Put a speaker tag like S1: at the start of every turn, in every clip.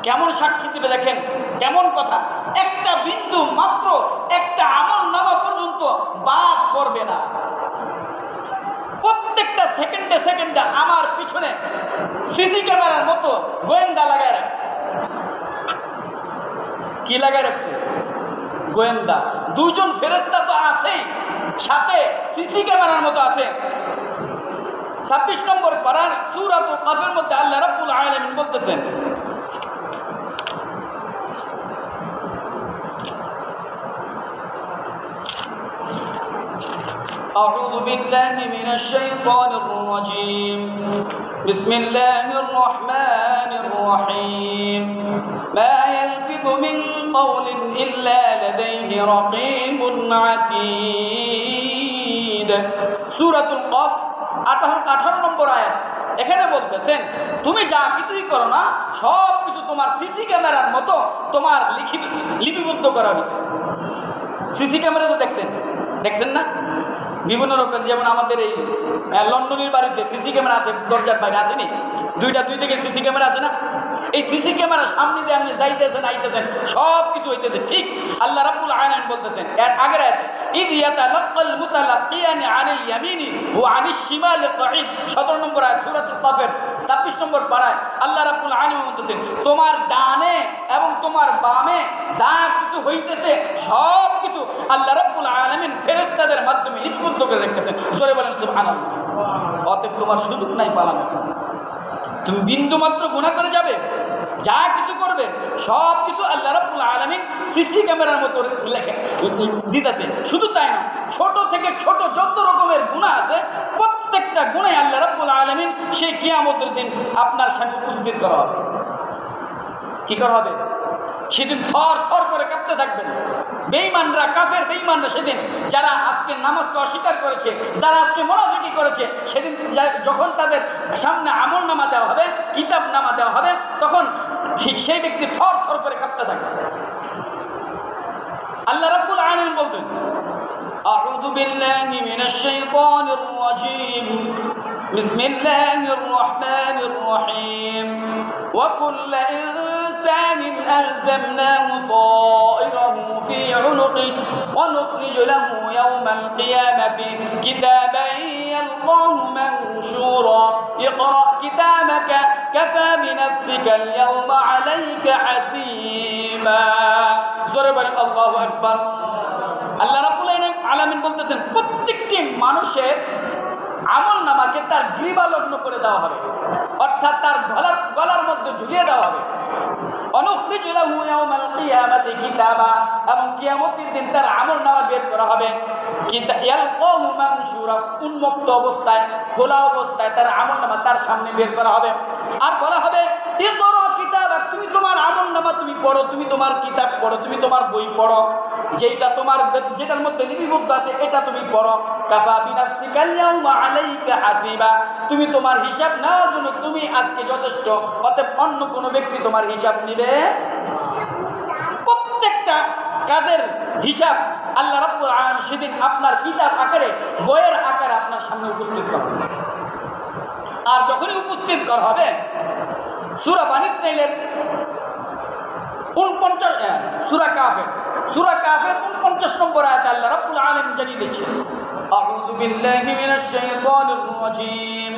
S1: কেমন সাক্ষী দিবে দেখেন, কেমন কথা। একটা বিন্দু মাত্র, একটা আমল নামা পর্যন্ত বাদ করবে না। প্রত্যেকটা সেকেন্ডে সেকেন্ডে আমার পিছনে সিসি ক্যামেরার মতো গোয়েন্দা লাগায় রাখছে। কি লাগায় রাখছে? গোয়েন্দা। দুজন ফেরেশতা তো আছেই, সাথে সিসি ক্যামেরার মতো আছে। 26 নম্বর পারার সূরাতুল কাফের মধ্যে আল্লাহ রাব্বুল আলামিন বলতেছেন, أعوذ بالله من الشيطان الرجيم بسم الله الرحمن الرحيم ما يلفظ من قول إلا لديه رقيب عتيد سورة القاف 18 নম্বর আয়াত। এখানে বলতেছেন তুমি যা কিছুই করো না সব কিছু তোমার সিসি ক্যামেরার মতো তোমার লিপিবদ্ধ করা হইতেছে। সিসি ক্যামেরা তো দেখছেন না বিভিন্ন রকম, যেমন আমাদের এই লন্ডনের বাড়িতে সিসি ক্যামেরা আছে, দরজার বাইরে আসেনি, দুই দিকে সিসি ক্যামেরা আছে না? এই সিসি ক্যামেরার সামনে দিয়ে আপনি যাইতেছেন আইতেছেন সব কিছু হইতেছে। ঠিক আল্লাহ রাব্বুল আলামিন বলতেছেন এর আগের আয়াতে, ইয ইয়াতালাক্কাল মুতালাক্কিয়ানি আনিল ইয়ামিনি ওয়া আনিশ শিমালি কাঈদ, 17 নম্বর আয়াত সূরাতুল কাফের 26 নম্বর পারায় আল্লাহ রাব্বুল আলামিন বলতেছেন তোমার ডানে এবং তোমার বামে যা কিছু হইতেছে সব কিছু আল্লাহ রাব্বুল আলামিন ফেরেশতাদের মাধ্যমে লিপিবদ্ধ করে রেখেছেন। জোরে বলেন সুবহানাল্লাহ। অতএব তোমার সুযোগ নাই পালানো। তুমি বিন্দু মাত্র গুনাহ করে যাবে, যা কিছু করবে সব কিছু আল্লাহ রাব্বুল আলামিন সিসি ক্যামেরার মতো লেখে দিতেছে। শুধু তাই না, ছোট থেকে ছোট যত রকমের গুনাহ আছে প্রত্যেকটা গুনাহ আল্লাহ রাব্বুল আলামিন সেই কিয়ামতের দিন আপনার সামনে উপস্থিত করা হবে। কি করা হবে? সেদিন থর থর করে কাঁপতে থাকবেন বেঈমানরা, কাফের বেঈমানরা। সেদিন যারা আজকে নামাজকে অস্বীকার করেছে, যারা আজকে মুনাফিকি করেছে, সেদিন যখন তাদের সামনে আমল নামা দেওয়া হবে, কিতাব নামা দেওয়া হবে, তখন ঠিক সেই ব্যক্তি থর থর করে কাঁপতে থাকবে। আল্লাহ রাব্বুল আলামিন বলবেন, আউযু বিল্লাহি মিনাশ শাইতানির রাজীম বিসমিল্লাহির রহমানির রহিম ওয়া কুল্লু ইনসানিন আলজামনাহু তায়রাহু ফি উনুকিহি ওয়া নুখরিজু লাহু ইয়াওমাল কিয়ামাতি কিতাবান ইয়ালকাহু মানশুরা ইকরা কিতাবাকা কাফা বিনাফসিকাল ইয়াওমা আলাইকা হাসিবা। জোরে বলেন আল্লাহু আকবার। আল্লাহ রাব্বুল আলামিন বলতেছেন প্রত্যেকটি মানুষের আমল নামাকে তার গ্রীবা লগ্ন করে দেওয়া হবে, অর্থাৎ তার গলার মধ্যে ঝুলিয়ে দেওয়া হবে। অনুখরিজু লাহু ইয়াওমাল কিয়ামাতি কিতাবা, এবং কিয়ামতের দিন তার আমল নামা বের করা হবে। ইয়ালকাহু মানশুরা, উন্মুক্ত অবস্থায়, খোলা অবস্থায় তার আমল নামা তার সামনে বের করা হবে। আর বলা হবে ইকরা কিতাবাক, তুমি তোমার আমল নামা তুমি পড়ো, তুমি তোমার কিতাব পড়ো, তুমি তোমার বই পড়ো, যেটার মধ্যে লিপিবদ্ধ আছে এটা তুমি পড়ো। কাফা বিনাফসিকাল ইয়াওমা আলাইকা হাসিবা, তুমি তোমার হিসাব নেওয়ার জন্য তুমি আজকে যথেষ্ট। অতএব অন্য কোনো ব্যক্তি তোমার হিসাব নিবে। প্রত্যেকটা কাজের হিসাব আল্লাহ রাব্বুল আলামিন সেদিন আপনার কিতাব আকারে, বইয়ের আকারে আপনার সামনে উপস্থিত করা হবে। আর যখনই উপস্থিত করা হবে, সূরা বানী ইসরাঈলের 49 সূরা কাফের 49 নম্বর আয়াতে আল্লাহ রাব্বুল আলামিন জানিয়ে দিচ্ছেন, আউযু বিল্লাহি মিনাশ শাইতানির রাজীম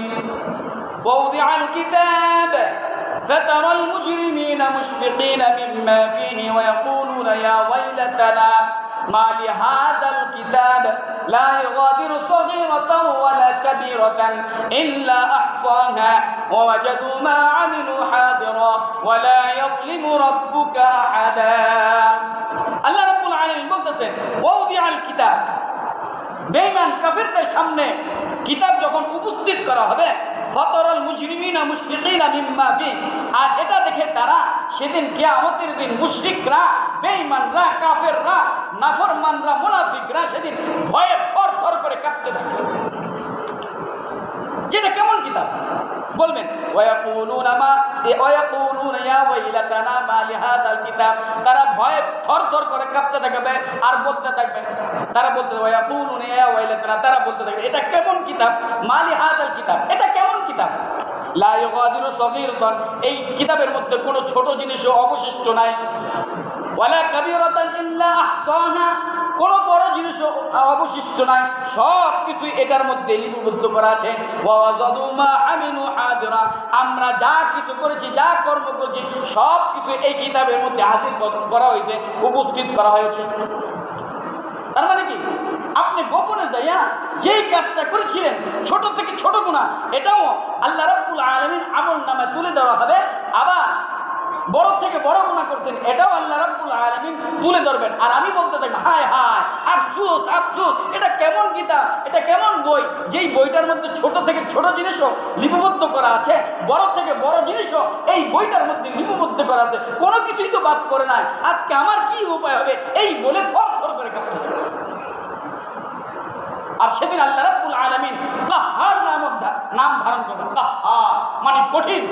S1: ওয়া উদিআল কিতাব ফাতারাল মুজরিমিনা মুশফিকিনা মিম্মা ফীহি ওয়া ইয়াকুলুনা ইয়া ওয়াইলাতানা মা লিহাযাল কিতাব লা ইগাদিরু সগীরাতান ওয়ালা কাবীরাতান ইল্লা আহসাহা ওয়া ওয়াজাদু মা আমিলু হাদিরা ওয়া লা ইয়াযলিমু রাব্বুকা আহাদা। আল্লাহ রাব্বুল আলামিন বলতেছেন ওয়াউদিআল কিতাব, বেঈমান কাফেরদের সামনে কিতাব যখন উপস্থিত করা হবে, ফাতারাল মুজরিমিনা মুশফিকিনা মিম্মা ফি, আর এটা দেখে তারা সেদিন কিয়ামতের দিন মুশরিকরা, বেঈমানরা, কাফেররা, নাফরমানরা, মুনাফিকরা সেদিন ভয়ে থর থর করে কাঁপতে থাকবে। যেটা কেমন কিতাব বলবেন, ওয়ায়াকুলুনা ইয়া ওয়াইলাতানা মা লিহাযাল কিতাব, তারা ভয়ে থর থর করে কাঁপতে থাকবে আর বলতে থাকবে, তারা বলতে ওয়ায়াকুলুনা ইয়া ওয়াইলাতানা, তারা বলতে থাকবে এটা কেমন কিতাব, মা লিহাযাল কিতাব, এটা কেমন কিতাব। লা ইউগাদিরু সগীরাতান, এই কিতাবের মধ্যে কোনো ছোট জিনিসও অবশিষ্ট নাই। ওয়ালা কাবীরাতান ইল্লা আহসাহা, কোনো বড় জিনিসও অবশিষ্ট নাই, সব কিছুই এটার মধ্যে লিপিবদ্ধ করা আছে। ওয়া ওয়াজাদু মা আমিলু হাদিরা, আমরা যা কিছু করেছি, যা কর্ম করেছি, সব কিছু এই কিতাবের মধ্যে হাজির করা হয়েছে, উপস্থিত করা হয়েছে। তার মানে কি, আপনি গোপনে যাইয়া যেই কাজটা করেছিলেন, ছোট থেকে ছোট গুনাহ, এটাও আল্লাহ রাব্বুল আলামিন আমল নামায় তুলে দেওয়া হবে। আবার বড় থেকে বড় গুনাহ করছেন, এটাও আল্লাহ রাব্বুল আলামিন তুলে ধরবেন। আর আমি বলতে থাকি, হায় হায়, আফসোস আফসোস, এটা কেমন কিতাব, এটা কেমন বই, যেই বইটার মধ্যে ছোট থেকে ছোট জিনিসও লিপিবদ্ধ করা আছে, বড় থেকে বড় জিনিসও এই বইটার মধ্যে লিপিবদ্ধ করা আছে, কোনো কিছুই তো বাদ পড়ে নাই। আজকে আমার কি উপায় হবে এই বলে থর থর করে কাঁপতে হবে। আর সেদিন আল্লাহ রাব্বুল আলামিন কাহ্হার নাম ধারণ করবেন। কাহ্হার মানে কঠিন,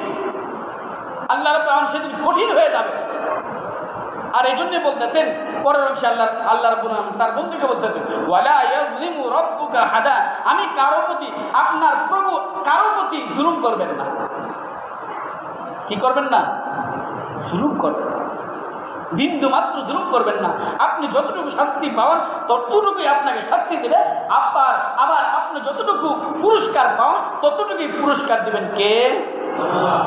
S1: আল্লাহ রাব্বুল আলামিন সেদিন কঠিন হয়ে যাবে। আর এই জন্যই বলতেছেন পরের অংশে আল্লাহ রাব্বুল আলামিন তার বন্ধুকে বলতেছেন, ওয়ালা ইয়াযলিমু রাব্বুকা হাদা, আমি কারো প্রতি, আপনার প্রভু কারো প্রতি জুলুম করবেন না। কি করবেন না? জুলুম করবেন, বিন্দু মাত্র জুলুম করবেন না। আপনি যতটুকু শাস্তি পাওয়ান ততটুকুই আপনাকে শাস্তি দেবে। আবার আপনি যতটুকু পুরস্কার পাওয়ান ততটুকুই পুরস্কার দিবেন কে? আল্লাহ।